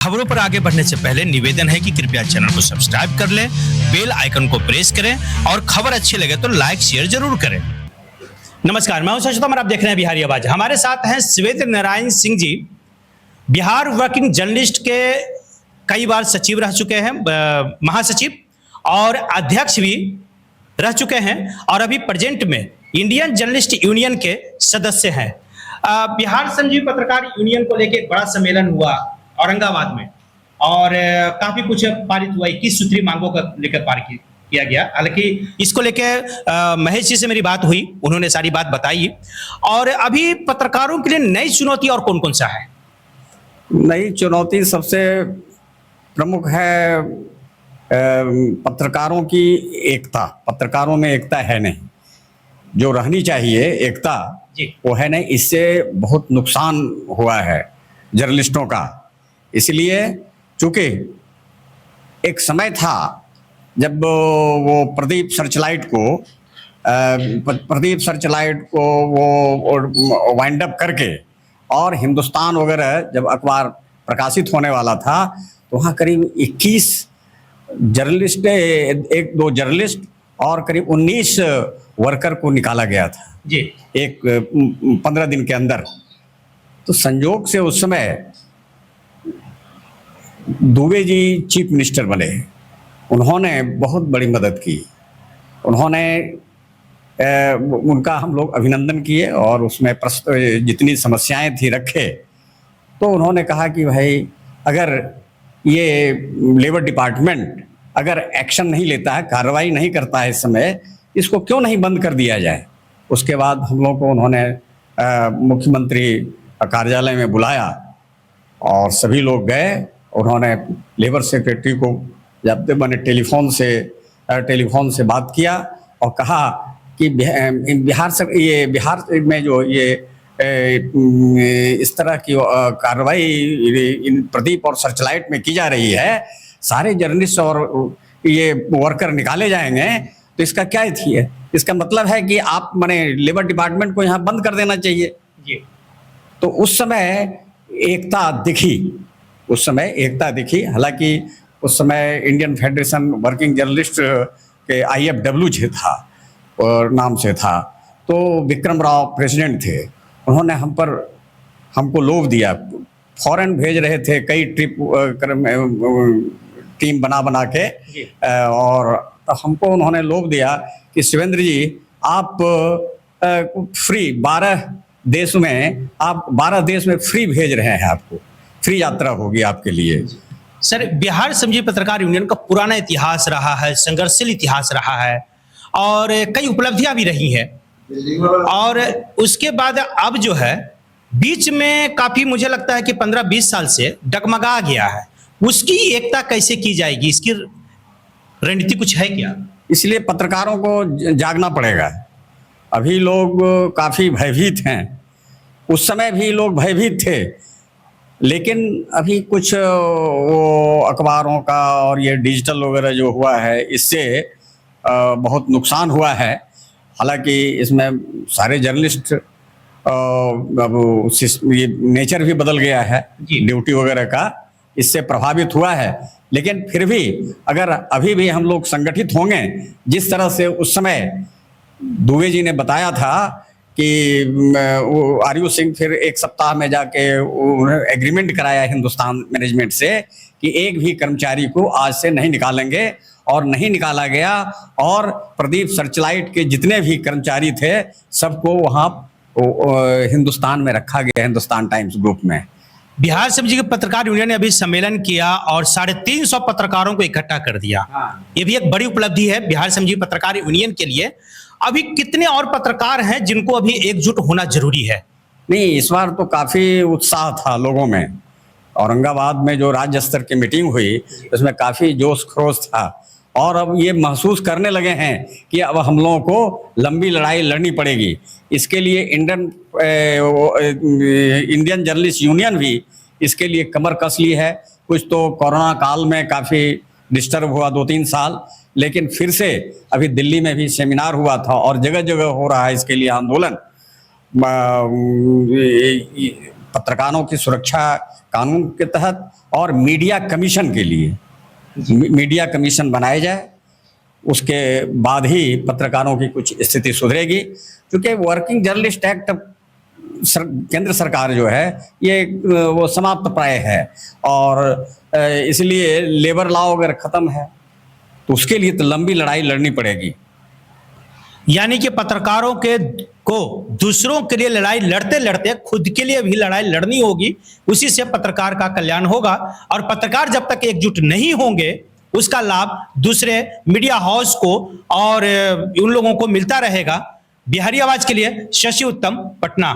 खबरों पर आगे बढ़ने से पहले निवेदन है कि कृपया चैनल को सब्सक्राइब कर लें, बेल आइकन को प्रेस करें और खबर अच्छी लगे तो लाइक शेयर जरूर करें। नमस्कार, मैं हूं शशोतम और आप देख रहे हैं बिहारी आवाज। हमारे साथ हैं सुरेंद्र नारायण सिंह जी, बिहार वर्किंग जर्नलिस्ट के कई बार सचिव रह चुके हैं, महासचिव और अध्यक्ष भी रह चुके हैं और अभी प्रेजेंट में इंडियन जर्नलिस्ट यूनियन के सदस्य हैं। बिहार संजीव पत्रकार यूनियन को लेकर एक बड़ा सम्मेलन हुआ औरंगाबाद में और काफी कुछ पारित हुआ, 21 सूत्री मांगों का लेकर पारित किया गया। हालांकि इसको लेकर महेश जी से मेरी बात हुई, उन्होंने सारी बात बताई। और अभी पत्रकारों के लिए नई चुनौती और कौन कौन सा है? नई चुनौती सबसे प्रमुख है पत्रकारों की एकता। पत्रकारों में एकता है नहीं, जो रहनी चाहिए एकता वो है नहीं। इससे बहुत नुकसान हुआ है जर्नलिस्टों का। इसलिए चूंकि एक समय था जब वो प्रदीप सर्चलाइट को वो वाइंड अप करके और हिंदुस्तान वगैरह जब अखबार प्रकाशित होने वाला था तो वहाँ करीब 21 जर्नलिस्ट, एक दो जर्नलिस्ट और करीब 19 वर्कर को निकाला गया था जी, एक 15 दिन के अंदर। तो संयोग से उस समय दुबे जी चीफ मिनिस्टर बने, उन्होंने बहुत बड़ी मदद की। उन्होंने उनका हम लोग अभिनंदन किए और उसमें जितनी समस्याएं थी रखे। तो उन्होंने कहा कि भाई अगर ये लेबर डिपार्टमेंट अगर एक्शन नहीं लेता है, कार्रवाई नहीं करता है इस समय, इसको क्यों नहीं बंद कर दिया जाए। उसके बाद हम लोग को उन्होंने मुख्यमंत्री कार्यालय में बुलाया और सभी लोग गए। उन्होंने लेबर सेक्रेटरी को जब मैंने टेलीफोन से बात किया और कहा कि बिहार में जो ये इस तरह की कार्रवाई इन प्रदीप और सर्चलाइट में की जा रही है, सारे जर्नलिस्ट और ये वर्कर निकाले जाएंगे, तो इसका क्या है? इसका मतलब है कि आप माने लेबर डिपार्टमेंट को यहाँ बंद कर देना चाहिए जी। तो उस समय एकता दिखी। हालांकि उस समय इंडियन फेडरेशन वर्किंग जर्नलिस्ट के IFW था और नाम से था, तो विक्रम राव प्रेसिडेंट थे। उन्होंने हमको लोभ दिया, फॉरेन भेज रहे थे कई टीम बना के और हमको उन्होंने लोभ दिया कि शिवेंद्र जी आप फ्री 12 देश में फ्री भेज रहे हैं, आपको फ्री यात्रा होगी आपके लिए। सर, बिहार संजीव पत्रकार यूनियन का पुराना इतिहास रहा है, संघर्षशील इतिहास रहा है और कई उपलब्धियां भी रही हैं। और उसके बाद अब जो है बीच में काफी मुझे लगता है कि 15-20 साल से डगमगा गया है। उसकी एकता कैसे की जाएगी, इसकी रणनीति कुछ है क्या? इसलिए पत्रकारों को जागना पड़ेगा। अभी लोग काफी भयभीत हैं, उस समय भी लोग भयभीत थे, लेकिन अभी कुछ वो अखबारों का और ये डिजिटल वगैरह जो हुआ है, इससे बहुत नुकसान हुआ है। हालांकि इसमें सारे जर्नलिस्ट अब ये नेचर भी बदल गया है, ड्यूटी वगैरह का, इससे प्रभावित हुआ है। लेकिन फिर भी अगर अभी भी हम लोग संगठित होंगे, जिस तरह से उस समय दुबे जी ने बताया था कि आर्यू सिंह फिर एक सप्ताह में जाके एग्रीमेंट कराया हिंदुस्तान मैनेजमेंट से कि एक भी कर्मचारी को आज से नहीं निकालेंगे, और नहीं निकाला गया। और प्रदीप सर्चलाइट के जितने भी कर्मचारी थे सबको वहाँ हिंदुस्तान में रखा गया, हिंदुस्तान टाइम्स ग्रुप में। बिहार संजीव पत्रकार यूनियन ने अभी सम्मेलन किया और 350 पत्रकारों को इकट्ठा कर दिया। ये भी एक बड़ी उपलब्धि है बिहार संजीव पत्रकार यूनियन के लिए। अभी कितने और पत्रकार हैं जिनको अभी एकजुट होना जरूरी है? नहीं, इस बार तो काफी उत्साह था लोगों में। औरंगाबाद में जो राज्य स्तर की मीटिंग हुई उसमें काफी जोश खरोश था और अब ये महसूस करने लगे हैं कि अब हम लोगों को लंबी लड़ाई लड़नी पड़ेगी। इसके लिए इंडियन जर्नलिस्ट यूनियन भी इसके लिए कमर कस ली है। कुछ तो कोरोना काल में काफ़ी डिस्टर्ब हुआ 2-3 साल, लेकिन फिर से अभी दिल्ली में भी सेमिनार हुआ था और जगह जगह हो रहा है इसके लिए आंदोलन। पत्रकारों की सुरक्षा कानून के तहत और मीडिया कमीशन के लिए मीडिया कमीशन बनाया जाए। उसके बाद ही पत्रकारों की कुछ स्थिति सुधरेगी, क्योंकि वर्किंग जर्नलिस्ट एक्ट केंद्र सरकार जो है ये वो समाप्त प्राय है, और इसलिए लेबर लॉ अगर ख़त्म है तो उसके लिए तो लंबी लड़ाई लड़नी पड़ेगी। यानी कि पत्रकारों के को दूसरों के लिए लड़ाई लड़ते लड़ते खुद के लिए भी लड़ाई लड़नी होगी, उसी से पत्रकार का कल्याण होगा। और पत्रकार जब तक एकजुट नहीं होंगे उसका लाभ दूसरे मीडिया हाउस को और उन लोगों को मिलता रहेगा। बिहारी आवाज के लिए शशि उत्तम, पटना।